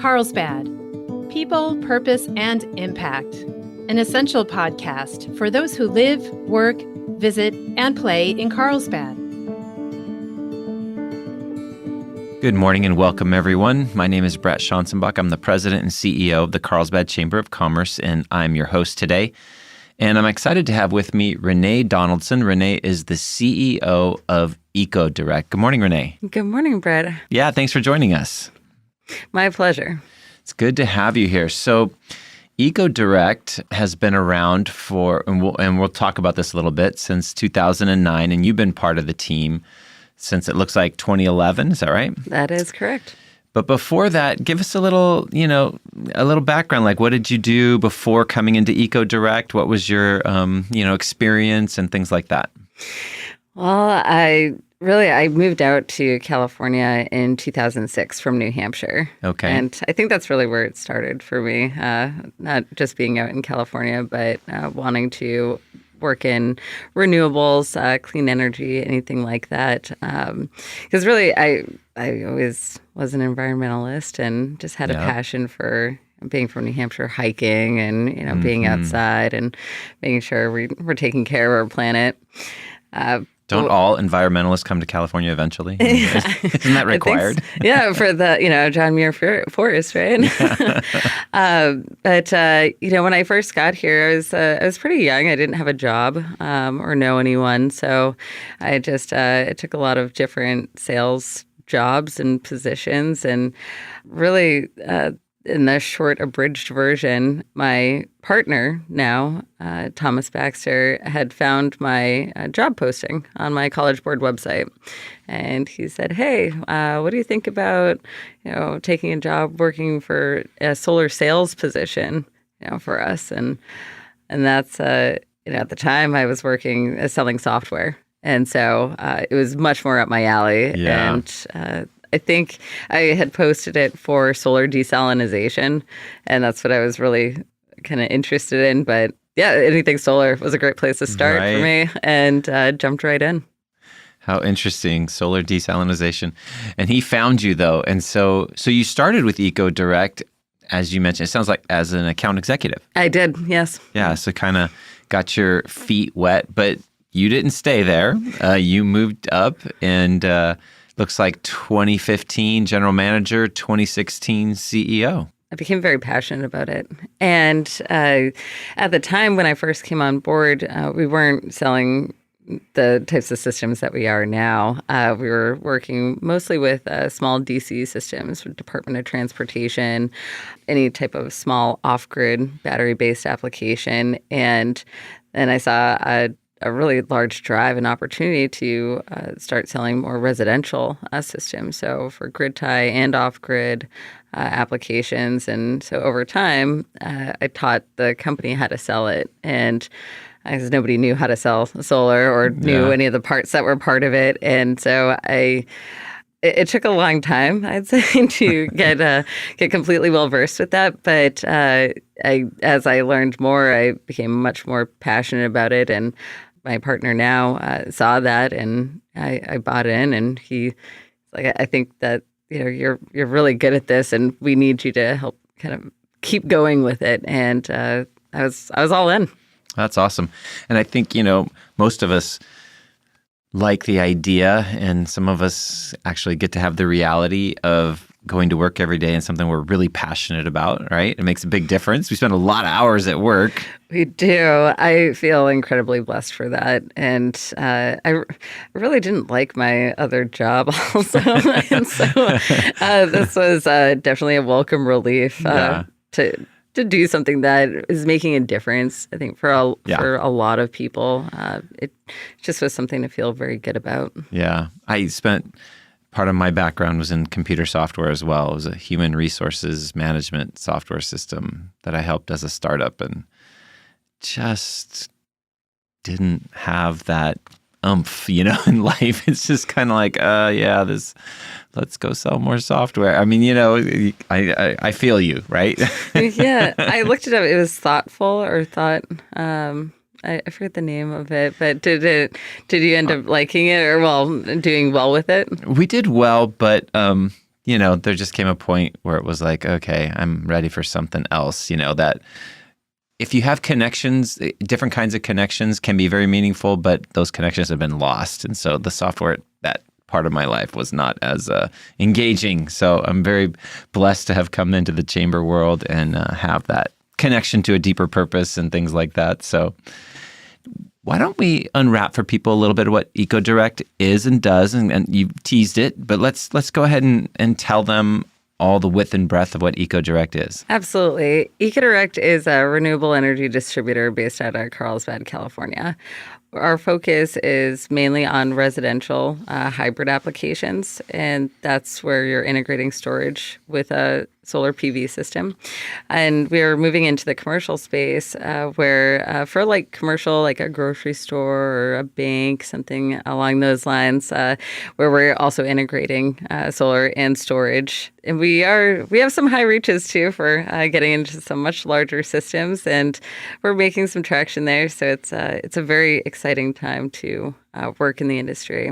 Carlsbad, People, Purpose, and Impact, an essential podcast for those who live, work, visit, and play in Carlsbad. Good morning and welcome, everyone. My name is Brett Schanzenbach. I'm the president and CEO of the Carlsbad Chamber of Commerce, and I'm your host today. And I'm excited to have with me Renee Donaldson. Renee is the CEO of EcoDirect. Good morning, Renee. Good morning, Brett. Yeah, thanks for joining us. My pleasure. It's good to have you here. So EcoDirect has been around for, and we'll talk about this a little bit, since 2009, and you've been part of the team since it looks like 2011. Is that right? That is correct. But before that, give us a little background. Like, what did you do before coming into EcoDirect? What was your, experience and things like that? Well, I moved out to California in 2006 from New Hampshire. Okay. And I think that's really where it started for me. Not just being out in California, but wanting to work in renewables, clean energy, anything like that. Because really, I always was an environmentalist and just had a passion for being from New Hampshire, hiking and, being outside and making sure we're taking care of our planet. Don't all environmentalists come to California eventually? Isn't that required? For the, John Muir Forest, right? But when I first got here, I was pretty young. I didn't have a job or know anyone. So I just, it took a lot of different sales jobs and positions. And really, in the short abridged version, my partner now, Thomas Baxter, had found my job posting on my College Board website. And he said, hey, what do you think about, taking a job working for a solar sales position, for us? And that's, at the time I was working selling software. And so it was much more up my alley. Yeah. And I think I had posted it for solar desalinization, and that's what I was really kind of interested in. But yeah, anything solar was a great place to start for me, and jumped right in. How interesting, solar desalinization. And he found you, though. And so you started with EcoDirect, as you mentioned. It sounds like as an account executive. I did, yes. Yeah, so kind of got your feet wet, but you didn't stay there. You moved up and looks like 2015 general manager, 2016 CEO. I became very passionate about it. And at the time when I first came on board, we weren't selling the types of systems that we are now. We were working mostly with small DC systems, with Department of Transportation, any type of small off-grid battery-based application. And then I saw a really large drive and opportunity to start selling more residential systems, so for grid tie and off-grid applications. And so over time, I taught the company how to sell it. And because nobody knew how to sell solar or knew any of the parts that were part of it. And so it took a long time, I'd say, to get completely well versed with that. But as I learned more, I became much more passionate about it. And my partner now saw that, and I bought in, and he's like, I think that you're really good at this, and we need you to help kind of keep going with it. And I was all in. That's awesome. And I think most of us like the idea, and some of us actually get to have the reality of going to work every day and something we're really passionate about, right? It makes a big difference. We spend a lot of hours at work. We do. I feel incredibly blessed for that. And I really didn't like my other job also. And so this was definitely a welcome relief to do something that is making a difference, I think, for a lot of people. It just was something to feel very good about. Yeah. Part of my background was in computer software as well. It was a human resources management software system that I helped as a startup, and just didn't have that oomph, in life. It's just kind of like, let's go sell more software. I mean, I feel you, right? Yeah, I looked it up. It was thoughtful or thought. I forget the name of it, but did you end up liking it or doing well with it? We did well, but there just came a point where it was like, okay, I'm ready for something else, that if you have connections, different kinds of connections can be very meaningful, but those connections have been lost. And so the software, that part of my life was not as engaging. So I'm very blessed to have come into the chamber world and have that connection to a deeper purpose and things like that. So why don't we unwrap for people a little bit of what EcoDirect is and does, and you teased it, but let's go ahead and tell them all the width and breadth of what EcoDirect is. Absolutely. EcoDirect is a renewable energy distributor based out of Carlsbad, California. Our focus is mainly on residential hybrid applications, and that's where you're integrating storage with a solar PV system. And we're moving into the commercial space where for like commercial, like a grocery store or a bank, something along those lines, where we're also integrating solar and storage. And we have some high reaches too for getting into some much larger systems, and we're making some traction there. So it's a very exciting time to work in the industry.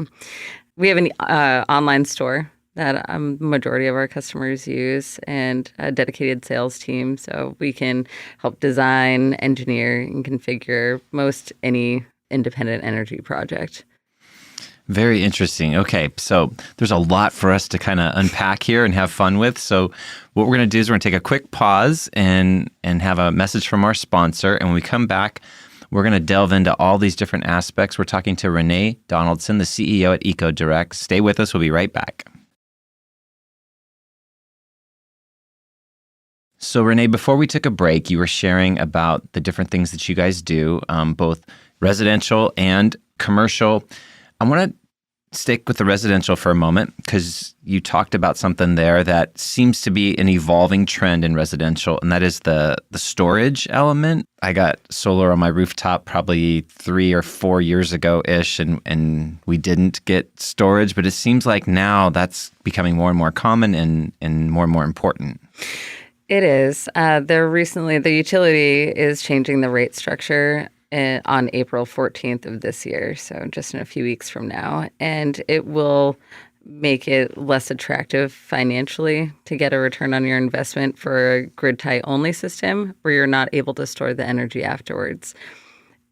We have an online store that a majority of our customers use, and a dedicated sales team, so we can help design, engineer, and configure most any independent energy project. Very interesting. Okay, so there's a lot for us to kind of unpack here and have fun with. So what we're going to do is we're going to take a quick pause and have a message from our sponsor. And when we come back, we're going to delve into all these different aspects. We're talking to Renee Donaldson, the CEO at EcoDirect. Stay with us. We'll be right back. So Renee, before we took a break, you were sharing about the different things that you guys do, both residential and commercial. I want to stick with the residential for a moment because you talked about something there that seems to be an evolving trend in residential, and that is the storage element. I got solar on my rooftop probably 3 or 4 years ago-ish, and we didn't get storage, but it seems like now that's becoming more and more common and more important. It is. The utility is changing the rate structure on April 14th of this year, so just in a few weeks from now. And it will make it less attractive financially to get a return on your investment for a grid-tie only system where you're not able to store the energy afterwards.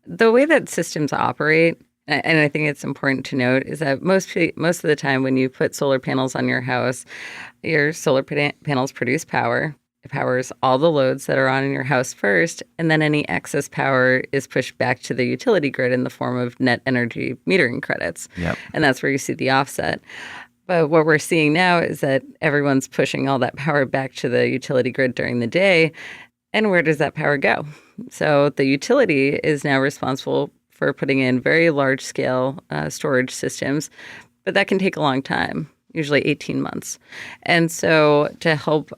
The way that systems operate, and I think it's important to note, is that most of the time when you put solar panels on your house, your solar panels produce power. It powers all the loads that are on in your house first, and then any excess power is pushed back to the utility grid in the form of net energy metering credits. Yep. And that's where you see the offset. But what we're seeing now is that everyone's pushing all that power back to the utility grid during the day. And where does that power go? So the utility is now responsible for putting in very large-scale storage systems, but that can take a long time, usually 18 months. And so to help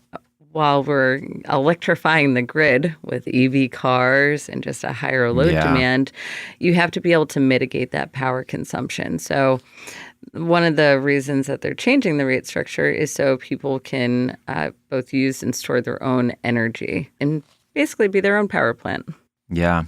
while we're electrifying the grid with EV cars and just a higher load demand, you have to be able to mitigate that power consumption. So one of the reasons that they're changing the rate structure is so people can both use and store their own energy and basically be their own power plant. Yeah.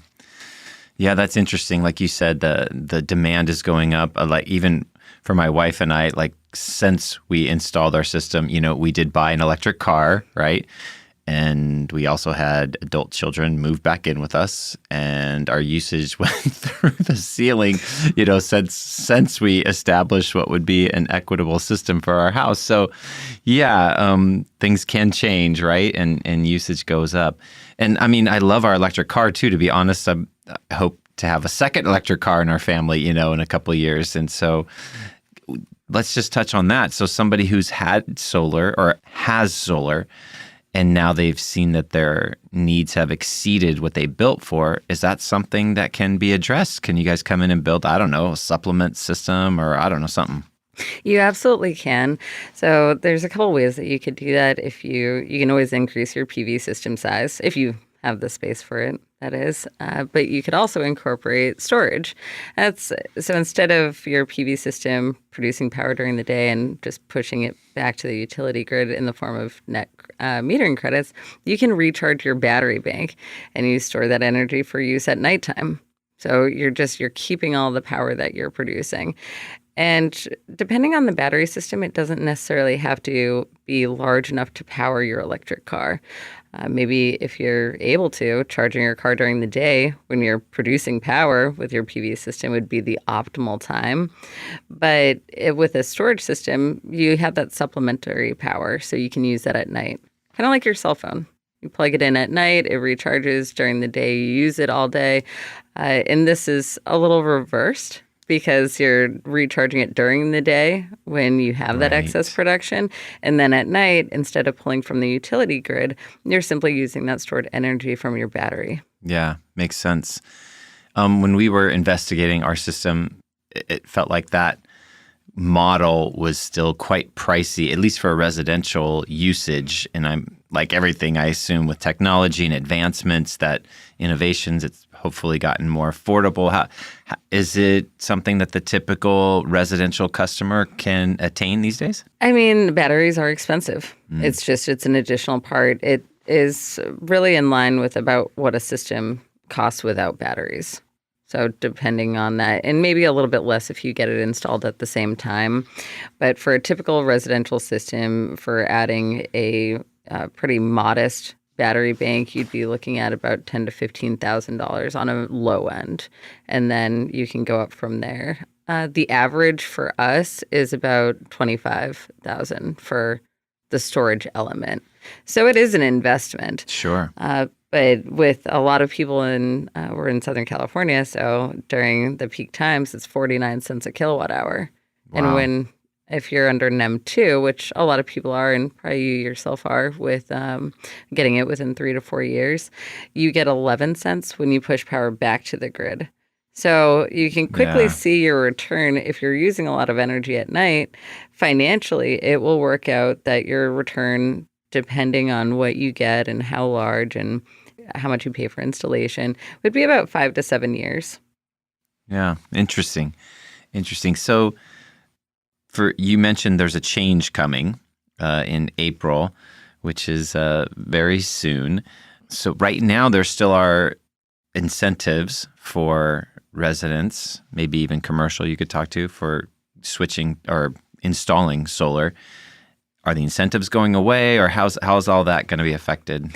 Yeah, that's interesting. Like you said, the demand is going up. Like even for my wife and I, like since we installed our system, we did buy an electric car, right? And we also had adult children move back in with us, and our usage went through the ceiling, since we established what would be an equitable system for our house. So things can change, right? And usage goes up. And I mean, I love our electric car too, to be honest. I hope to have a second electric car in our family, in a couple of years. And so let's just touch on that. So somebody who's had solar or has solar, and now they've seen that their needs have exceeded what they built for, is that something that can be addressed? Can you guys come in and build, a supplement system or something? You absolutely can. So there's a couple ways that you could do that. If you can always increase your PV system size if you have the space for it, that is. But you could also incorporate storage. So instead of your PV system producing power during the day and just pushing it back to the utility grid in the form of net metering credits, you can recharge your battery bank and you store that energy for use at nighttime. So you're keeping all the power that you're producing. And depending on the battery system, it doesn't necessarily have to be large enough to power your electric car. Maybe if you're able to, charging your car during the day when you're producing power with your PV system would be the optimal time. But with a storage system, you have that supplementary power, so you can use that at night. Kind of like your cell phone. You plug it in at night, it recharges during the day, you use it all day. And this is a little reversed because you're recharging it during the day when you have that excess production. And then at night, instead of pulling from the utility grid, you're simply using that stored energy from your battery. Yeah, makes sense. When we were investigating our system, it felt like that model was still quite pricey, at least for residential usage. And I'm like everything, I assume, with technology and advancements, that innovations, it's hopefully gotten more affordable. How is it something that the typical residential customer can attain these days? I mean, batteries are expensive. It's an additional part. It is really in line with about what a system costs without batteries. So depending on that, and maybe a little bit less if you get it installed at the same time. But for a typical residential system, for adding a pretty modest battery bank, you'd be looking at about $10,000 to $15,000 on a low end, and then you can go up from there. The average for us is about $25,000 for the storage element. So it is an investment. Sure. But with a lot of people we're in Southern California, so during the peak times, it's 49 cents a kilowatt hour. Wow. And if you're under NEM 2, which a lot of people are, and probably you yourself are, with getting it within 3 to 4 years, you get 11 cents when you push power back to the grid. So you can quickly see your return. If you're using a lot of energy at night, financially, it will work out that your return, depending on what you get and how large and how much you pay for installation, would be about 5 to 7 years. Yeah, interesting. So you mentioned there's a change coming in April, which is very soon. So right now there still are incentives for residents, maybe even commercial you could talk to, for switching or installing solar. Are the incentives going away, or how's all that going to be affected?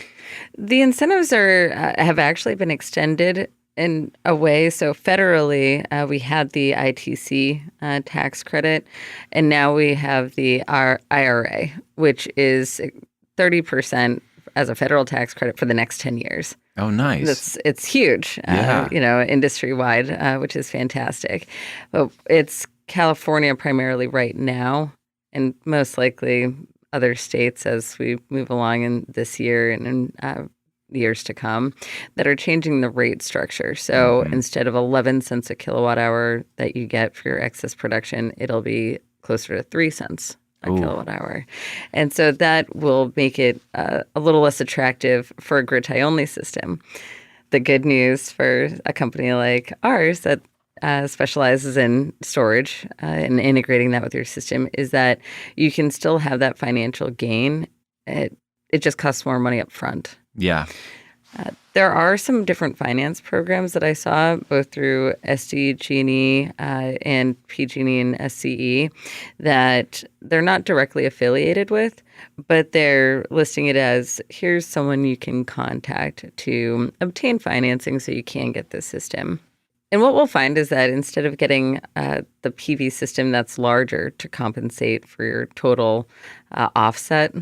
The incentives have actually been extended in a way. So federally, we had the ITC tax credit, and now we have the IRA, which is 30% as a federal tax credit for the next 10 years. Oh, nice. It's huge, industry-wide, which is fantastic. But it's California primarily right now, and most likely other states as we move along in this year and in years to come, that are changing the rate structure. So instead of 11 cents a kilowatt hour that you get for your excess production, it'll be closer to 3 cents a kilowatt hour. And so that will make it a little less attractive for a grid tie-only system. The good news for a company like ours that specializes in storage and integrating that with your system is that you can still have that financial gain. It just costs more money up front. Yeah. There are some different finance programs that I saw both through SDG&E and PG&E and SCE that they're not directly affiliated with, but they're listing it as, here's someone you can contact to obtain financing so you can get this system. And what we'll find is that instead of getting the PV system that's larger to compensate for your total offset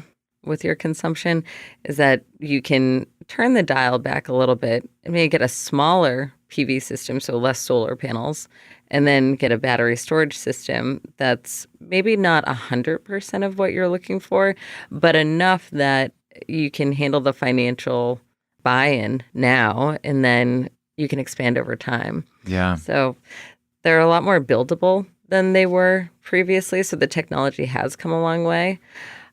with your consumption, is that you can turn the dial back a little bit and maybe get a smaller PV system, so less solar panels, and then get a battery storage system that's maybe not 100% of what you're looking for, but enough that you can handle the financial buy-in now, and then you can expand over time. Yeah. So they're a lot more buildable than they were previously. So the technology has come a long way.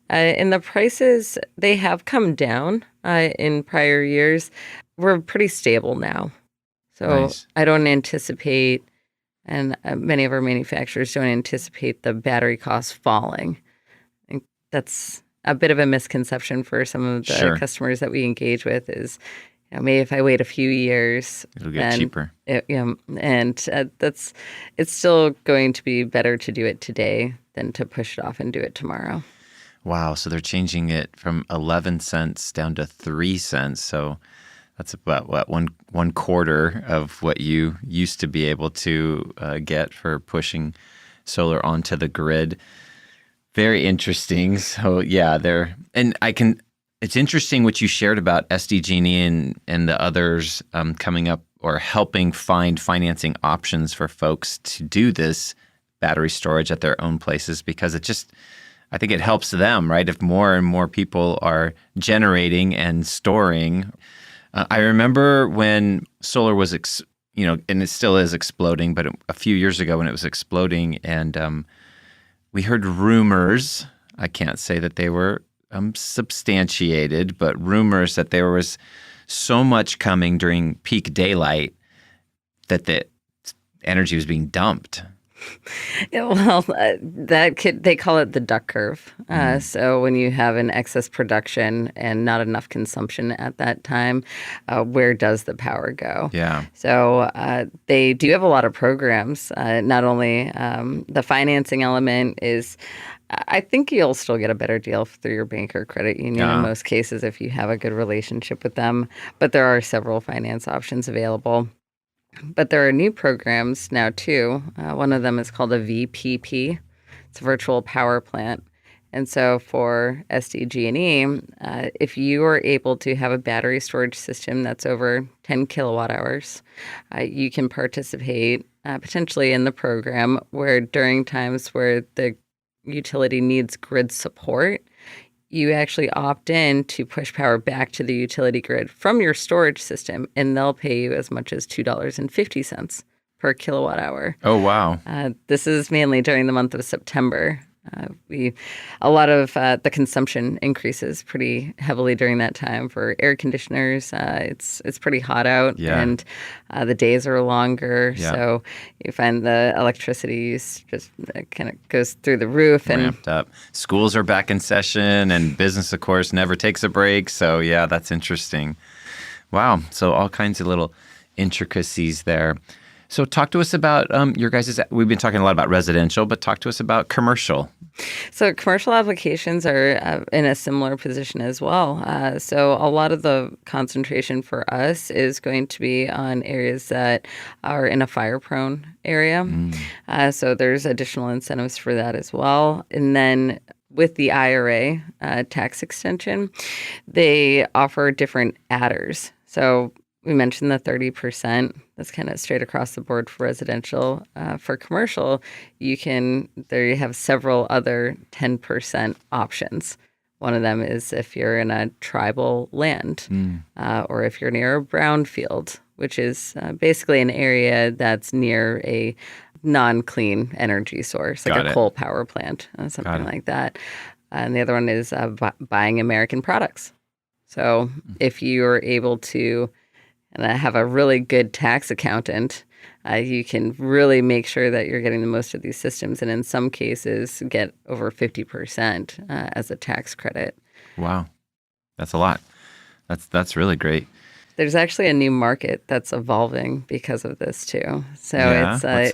And the prices, they have come down in prior years. We're pretty stable now. So Nice. I don't anticipate, and many of our manufacturers don't anticipate the battery costs falling. I think that's a bit of a misconception for some of the Sure. customers that we engage with is, maybe if I wait a few years, It'll get cheaper. It's still going to be better to do it today than to push it off and do it tomorrow. Wow. So they're changing it from 11 cents down to 3 cents. So that's about one quarter of what you used to be able to get for pushing solar onto the grid. Very interesting. So yeah, it's interesting what you shared about SDG&E and the others coming up or helping find financing options for folks to do this battery storage at their own places, because I think it helps them, right? If more and more people are generating and storing. I remember when solar was, and it still is exploding, but a few years ago when it was exploding, and we heard rumors. I can't say that they were substantiated, but rumors that there was so much coming during peak daylight that the energy was being dumped. Well, they call it the duck curve. So when you have an excess production and not enough consumption at that time, where does the power go? Yeah. So they do have a lot of programs. Not only the financing element is, I think you'll still get a better deal through your bank or credit union in most cases if you have a good relationship with them. But there are several finance options available. But there are new programs now, too. One of them is called a VPP. It's a virtual power plant. And so for SDG&E, if you are able to have a battery storage system that's over 10 kilowatt hours, you can participate potentially in the program where during times where the utility needs grid support, you actually opt in to push power back to the utility grid from your storage system, and they'll pay you as much as $2.50 per kilowatt hour. Oh, wow. This is mainly during the month of September. A lot of the consumption increases pretty heavily during that time for air conditioners. It's pretty hot out, and the days are longer. Yeah. So you find the electricity use just kind of goes through the roof and ramped up. Schools are back in session, and business, of course, never takes a break. So yeah, that's interesting. Wow. So all kinds of little intricacies there. So talk to us about your guys', we've been talking a lot about residential, but talk to us about commercial. So commercial applications are in a similar position as well. So a lot of the concentration for us is going to be on areas that are in a fire-prone area. So there's additional incentives for that as well. And then with the IRA tax extension, they offer different adders. So we mentioned the 30%. That's kind of straight across the board for residential. For commercial, you have several other 10% options. One of them is if you're in a tribal land or if you're near a brownfield, which is basically an area that's near a non-clean energy source, like a coal power plant, something like that. And the other one is buying American products. So if you're able to have a really good tax accountant, you can really make sure that you're getting the most of these systems, and in some cases get over 50% as a tax credit. Wow. That's a lot. That's really great. There's actually a new market that's evolving because of this too. So it's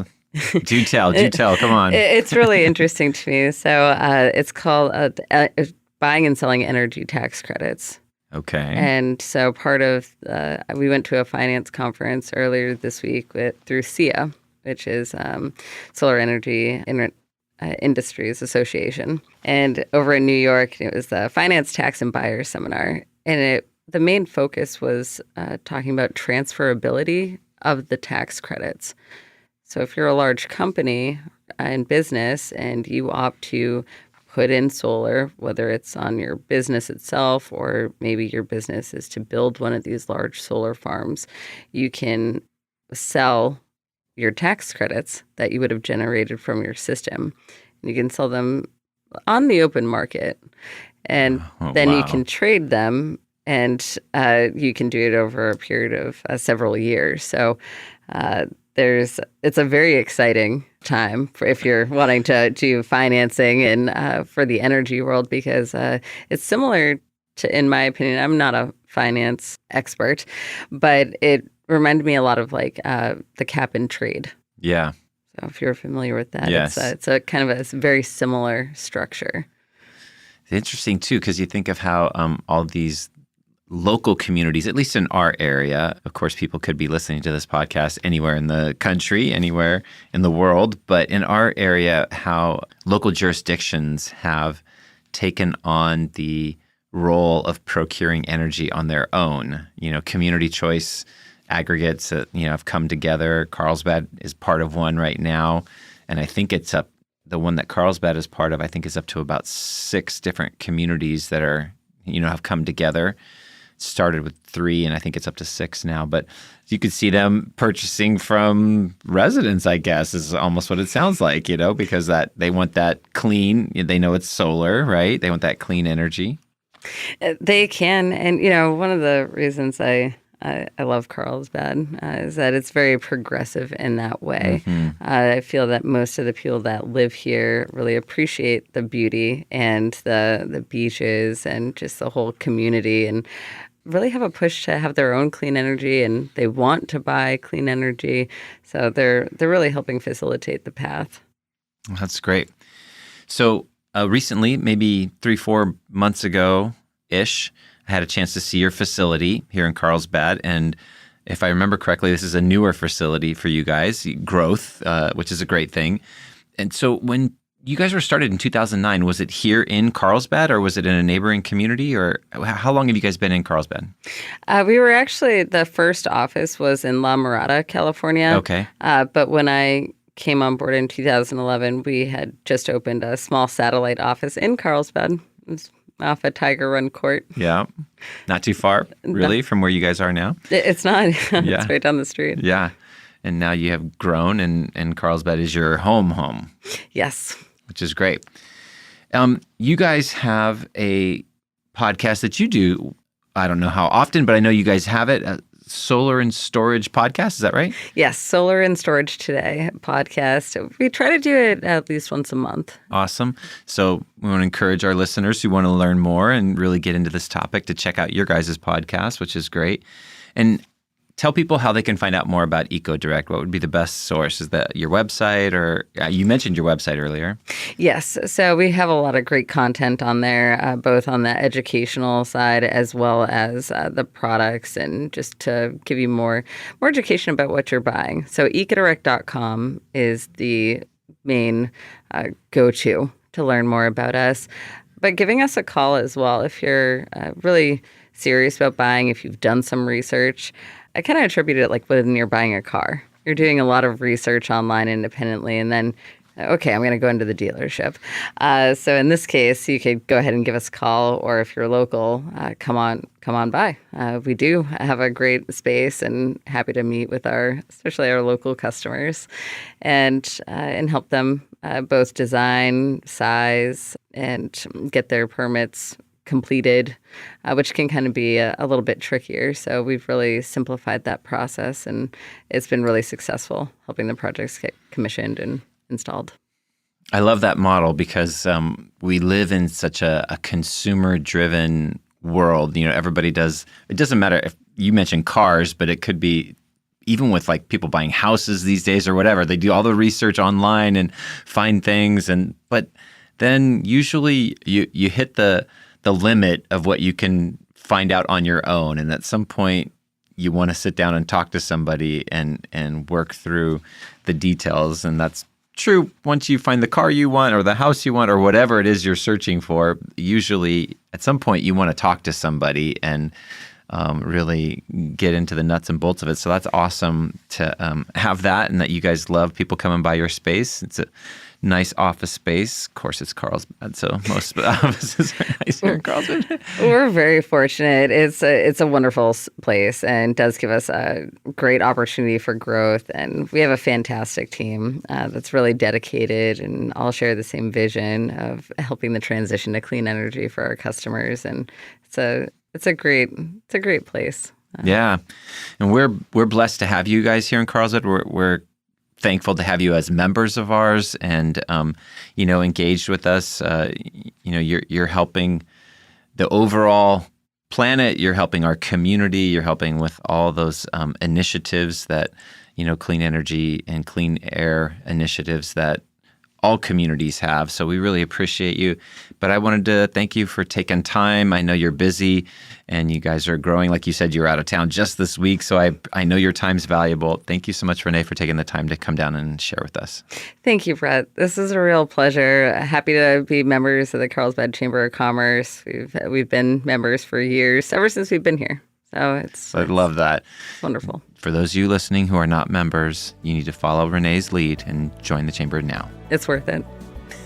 do tell, come on. It's really interesting to me. So it's called buying and selling energy tax credits. Okay. And so part of, we went to a finance conference earlier this week through SEIA, which is Solar Energy Industries Association. And over in New York, it was the Finance, Tax, and Buyers Seminar. And the main focus was talking about transferability of the tax credits. So if you're a large company in business and you opt to put in solar, whether it's on your business itself or maybe your business is to build one of these large solar farms, you can sell your tax credits that you would have generated from your system. And you can sell them on the open market. And then you can trade them, and you can do it over a period of several years. So it's a very exciting time if you're wanting to do financing and for the energy world, because it's similar to, in my opinion, I'm not a finance expert, but it reminded me a lot of like the cap and trade. Yeah. So if you're familiar with that, Yes. it's a kind of a very similar structure. It's interesting too, because you think of how all these local communities, at least in our area, of course, people could be listening to this podcast anywhere in the country, anywhere in the world, but in our area, how local jurisdictions have taken on the role of procuring energy on their own. Community choice aggregates that, have come together. Carlsbad is part of one right now, and I think the one that Carlsbad is part of, I think is up to about 6 different communities that are, have come together. Started with 3, and I think it's up to 6 now. But you could see them purchasing from residents, I guess, is almost what it sounds like, because that they want that clean. They know it's solar, right? They want that clean energy. They can. And, one of the reasons I love Carlsbad is that it's very progressive in that way. Mm-hmm. I feel that most of the people that live here really appreciate the beauty and the beaches and just the whole community, and really have a push to have their own clean energy, and they want to buy clean energy. So they're really helping facilitate the path. Well, that's great. So recently, maybe 3-4 months ago-ish, I had a chance to see your facility here in Carlsbad. And if I remember correctly, this is a newer facility for you guys, growth, which is a great thing. And so when you guys were started in 2009, was it here in Carlsbad, or was it in a neighboring community, or how long have you guys been in Carlsbad? We were actually, the first office was in La Mirada, California. Okay. But when I came on board in 2011, we had just opened a small satellite office in Carlsbad. It was off a Tiger Run Court. Yeah. Not too far, really, from where you guys are now? It's not. It's right down the street. Yeah. And now you have grown, and Carlsbad is your home. Yes. Which is great. You guys have a podcast that you do, I don't know how often, but I know you guys have it, a Solar and Storage podcast. Is that right? Yes, Solar and Storage Today podcast. We try to do it at least once a month. Awesome. So we want to encourage our listeners who want to learn more and really get into this topic to check out your guys' podcast, which is great. And tell people how they can find out more about EcoDirect. What would be the best source? Is that your website, or you mentioned your website earlier? Yes. So we have a lot of great content on there, both on the educational side as well as the products, and just to give you more education about what you're buying. So EcoDirect.com is the main go-to to learn more about us. But giving us a call as well if you're really serious about buying, if you've done some research. I kind of attribute it like when you're buying a car. You're doing a lot of research online independently, and then, okay, I'm going to go into the dealership. So in this case, you could go ahead and give us a call, or if you're local, come on by. We do have a great space, and happy to meet with especially our local customers, and help them both design, size, and get their permits completed, which can kind of be a little bit trickier. So we've really simplified that process, and it's been really successful helping the projects get commissioned and installed. I love that model because we live in such a consumer-driven world. Everybody does. It doesn't matter if you mentioned cars, but it could be even with like people buying houses these days or whatever. They do all the research online and find things, but then usually you hit the limit of what you can find out on your own. And at some point, you want to sit down and talk to somebody and work through the details. And that's true once you find the car you want or the house you want or whatever it is you're searching for. Usually, at some point, you want to talk to somebody and really get into the nuts and bolts of it. So that's awesome to have that, and that you guys love people coming by your space. It's a nice office space. Of course, it's Carlsbad, so most offices are nice here in Carlsbad. We're very fortunate. It's a wonderful place, and does give us a great opportunity for growth. And we have a fantastic team that's really dedicated, and all share the same vision of helping the transition to clean energy for our customers. And it's a great place. Yeah, and we're blessed to have you guys here in Carlsbad. We're thankful to have you as members of ours, and engaged with us. You're helping the overall planet, you're helping our community, you're helping with all those initiatives that, clean energy and clean air initiatives that all communities have. So we really appreciate you. But I wanted to thank you for taking time. I know you're busy and you guys are growing. Like you said, you're out of town just this week. So I know your time's valuable. Thank you so much, Renee, for taking the time to come down and share with us. Thank you, Brett. This is a real pleasure. Happy to be members of the Carlsbad Chamber of Commerce. We've been members for years, ever since we've been here. So I love that. Wonderful. For those of you listening who are not members, you need to follow Renee's lead and join the chamber now. It's worth it.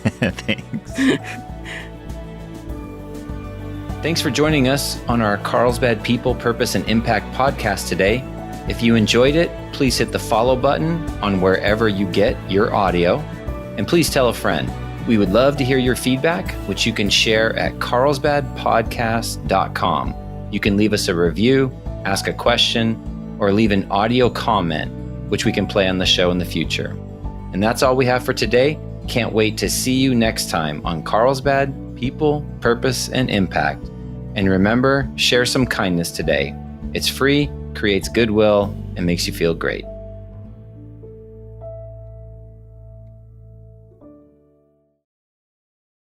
Thanks. Thanks for joining us on our Carlsbad People, Purpose, and Impact podcast today. If you enjoyed it, please hit the follow button on wherever you get your audio. And please tell a friend. We would love to hear your feedback, which you can share at carlsbadpodcast.com. You can leave us a review, ask a question, or leave an audio comment, which we can play on the show in the future. And that's all we have for today. Can't wait to see you next time on Carlsbad People, Purpose, and Impact. And remember, share some kindness today. It's free, creates goodwill, and makes you feel great.